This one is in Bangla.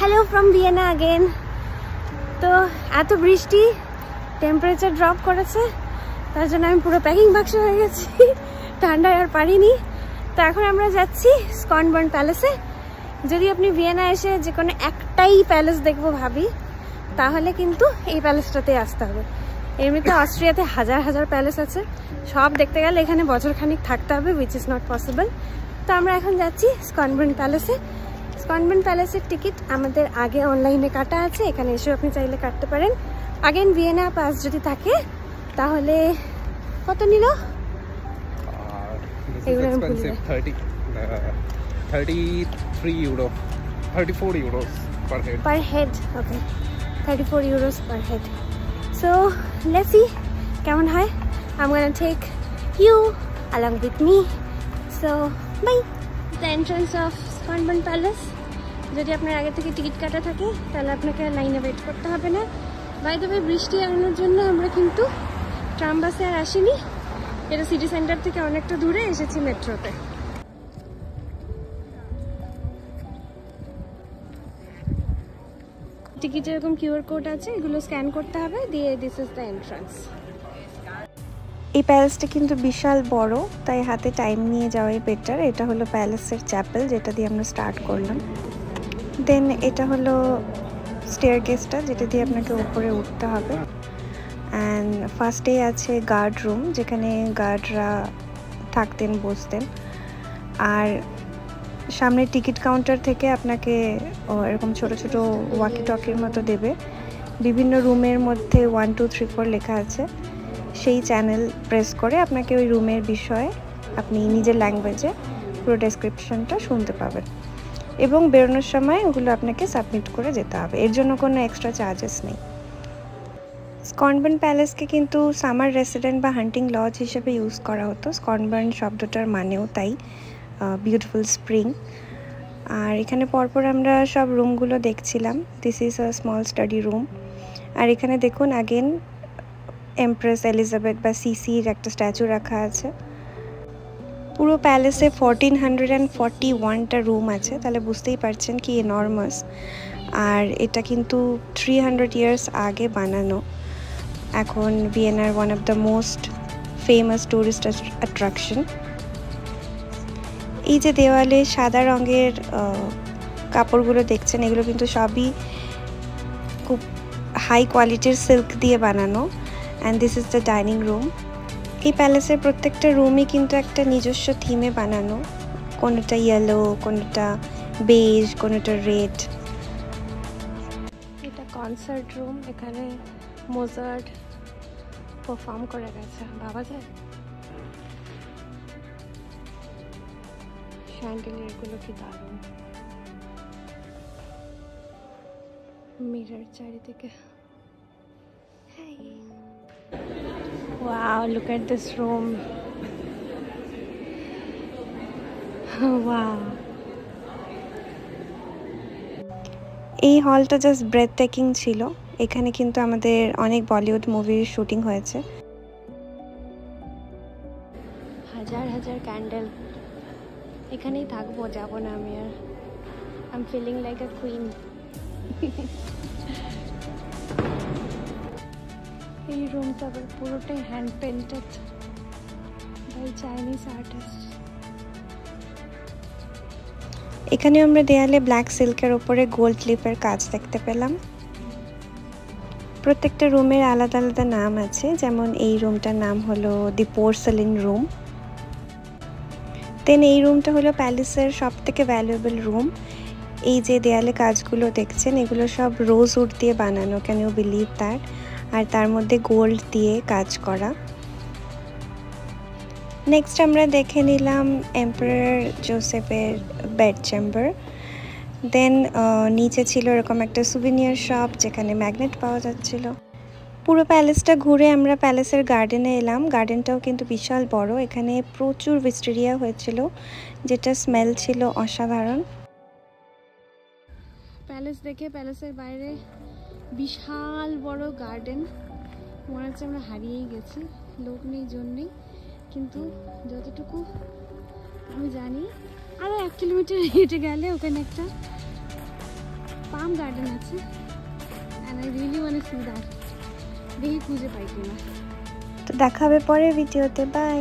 Hello from Vienna again. তো এত বৃষ্টি, টেম্পারেচার ড্রপ করেছে, তার জন্য আমি পুরো প্যাকিং বাক্স হয়ে গেছি, ঠান্ডায় আর পারিনি। তো এখন আমরা যাচ্ছি স্কনবার্ন প্যালেসে। যদি আপনি ভিয়েনা এসে যে কোনো একটাই প্যালেস দেখবো ভাবি, তাহলে কিন্তু এই প্যালেসটাতে আসতে হবে। এমনিতে অস্ট্রিয়াতে হাজার হাজার প্যালেস আছে, সব দেখতে গেলে এখানে বছরখানিক থাকতে হবে, উইচ ইজ নট পসিবল। তো আমরা এখন যাচ্ছি স্কনবার্ন প্যালেসে। স্কনবার্ন প্যালেসের টিকিট আমাদের আগে অনলাইনে কাটা আছে, এখানে এসেও আপনি চাইলে কাটতে পারেন। আগেন ভিয়েনা পাস যদি থাকে তাহলে কত নিল? This is expensive, 33 euro, 34 euros per head. Per head, okay, 34 euros per head. So let's see কেমন হয়। I'm gonna take you along with me. So bye. The entrance of Schonbrunn palace. যদি আপনার আগে থেকে টিকিট কাটা থাকে তাহলে আপনাকে লাইনে ওয়েট করতে হবে না। বাই দ্য ওয়ে, বৃষ্টি এড়ানোর জন্য আমরা কিন্তু ট্রাম বাসে আর আসিনি, এটা সিটি সেন্টার থেকে অনেকটা দূরে এসেছি মেট্রোতে। টিকিটে এরকম কিউআর কোড আছে, এগুলো স্ক্যান করতে হবে, দিয়ে দিস ইজ দ্য এন্ট্রান্স। এই প্যালেসটা কিন্তু বিশাল বড়, তাই হাতে টাইম নিয়ে যাওয়াই বেটার। এটা হলো প্যালেসের চ্যাপেল, যেটা দিয়ে আমরা স্টার্ট করলাম। দেন এটা হলো স্টেয়ারকেসটা, যেটা দিয়ে আপনাকে উপরে উঠতে হবে। অ্যান্ড ফার্স্টেই আছে গার্ড রুম, যেখানে গার্ডরা থাকতেন, বসতেন। আর সামনে টিকিট কাউন্টার থেকে আপনাকে এরকম ছোট ছোট ওয়াকি টকির মতো দেবে। বিভিন্ন রুমের মধ্যে 1 2 3 4 লেখা আছে, সেই চ্যানেল প্রেস করে আপনাকে ওই রুমের বিষয়ে আপনি নিজের ল্যাঙ্গুয়েজে পুরো ডেসক্রিপশনটা শুনতে পাবেন। এবং বেরোনোর সময় ওগুলো আপনাকে সাবমিট করে যেতে হবে, এর জন্য কোনো এক্সট্রা চার্জেস নেই। স্কনবার্ন প্যালেসকে কিন্তু সামার রেসিডেন্ট বা হান্টিং লজ হিসেবে ইউজ করা হতো। স্কনবার্ন শব্দটার মানেও তাই, বিউটিফুল স্প্রিং। আর এখানে পরপর আমরা সব রুমগুলো দেখছিলাম। This is a small study room. আর এখানে দেখুন আগেন এমপ্রেস এলিজাবেথ বা সিসির একটা স্ট্যাচু রাখা আছে। পুরো প্যালেসে 1441টা রুম আছে, তাহলে বুঝতেই পারছেন কি এনর্মাস। আর এটা কিন্তু 300 ইয়ার্স আগে বানানো। এখন ভিয়েনার one of the most famous tourist attraction. এই যে দেওয়ালে সাদা রঙের কাপড়গুলো দেখছেন, এগুলো কিন্তু সবই খুব হাই কোয়ালিটির সিল্ক দিয়ে বানানো। And this is the dining room. এই প্যালেসের প্রত্যেকটা রুমই কিন্তু একটা নিজস্ব থিমে বানানো, কোনোটা ইয়েলো, কোনোটা বেজ, কোনোটা রেড। এটা কনসার্ট রুম, এখানে মোজার্ট পারফর্ম করে গেছে, ভাবা যায়। শ্যান্ডেলিয়ারগুলো কি দারুণ, মিরর চারিদিকে। Wow, look at this room. Wow. এই হলটা জাস্ট ব্রেথ টেকিং ছিল। এখানে কিন্তু আমাদের অনেক বলিউড মুভির শুটিং হয়েছে। হাজার হাজার ক্যান্ডেল, এখানেই থাকবো, যাবো না আমি আর। I am feeling like a queen. এই রুমটা আবার পুরোটাই hand painted by Chinese artist. এখানে আমরা দেয়ালে ব্ল্যাক সিল্কের ওপরে গোল্ড লিফের কাজ দেখতে পেলাম। প্রত্যেকটা রুমের আলাদা আলাদা নাম আছে, যেমন এই রুমটার নাম হলো দি পোর্সেলিন রুম। দেন এই রুমটা হলো প্যালেসের সব থেকে ভ্যালুয়েবল রুম। এই যে দেয়ালে কাজগুলো দেখছেন, এগুলো সব রোজউড দিয়ে বানানো, ক্যান ইউ বিলিভ দ্যাট? আর তার মধ্যে গোল্ড দিয়ে কাজ করা। নেক্সট আমরা দেখে নিলাম এম্পারার জোসেফের বেড চেম্বার। দেন নিচে ছিল এরকম একটা সুভিনিয়ার শপ, যেখানে ম্যাগনেট পাওয়া যাচ্ছিল। পুরো প্যালেসটা ঘুরে আমরা প্যালেসের গার্ডেনে এলাম। গার্ডেনটাও কিন্তু বিশাল বড়, এখানে প্রচুর ভিস্টেরিয়া হয়েছিল, যেটা স্মেল ছিল অসাধারণ। প্যালেস দেখে প্যালেসের বাইরে বিশাল বড় গার্ডেন, মনে হচ্ছে আমরা হারিয়েই গেছি, লোক নেই জন্যেই। কিন্তু যতটুকু আমি জানি আরও 1 কিলোমিটার হেঁটে গেলে ওখানে একটা পাম গার্ডেন আছে and I really want to see that. দেখি খুঁজে পাই কিনা। তো দেখা হবে পরের ভিডিওতে, বাই।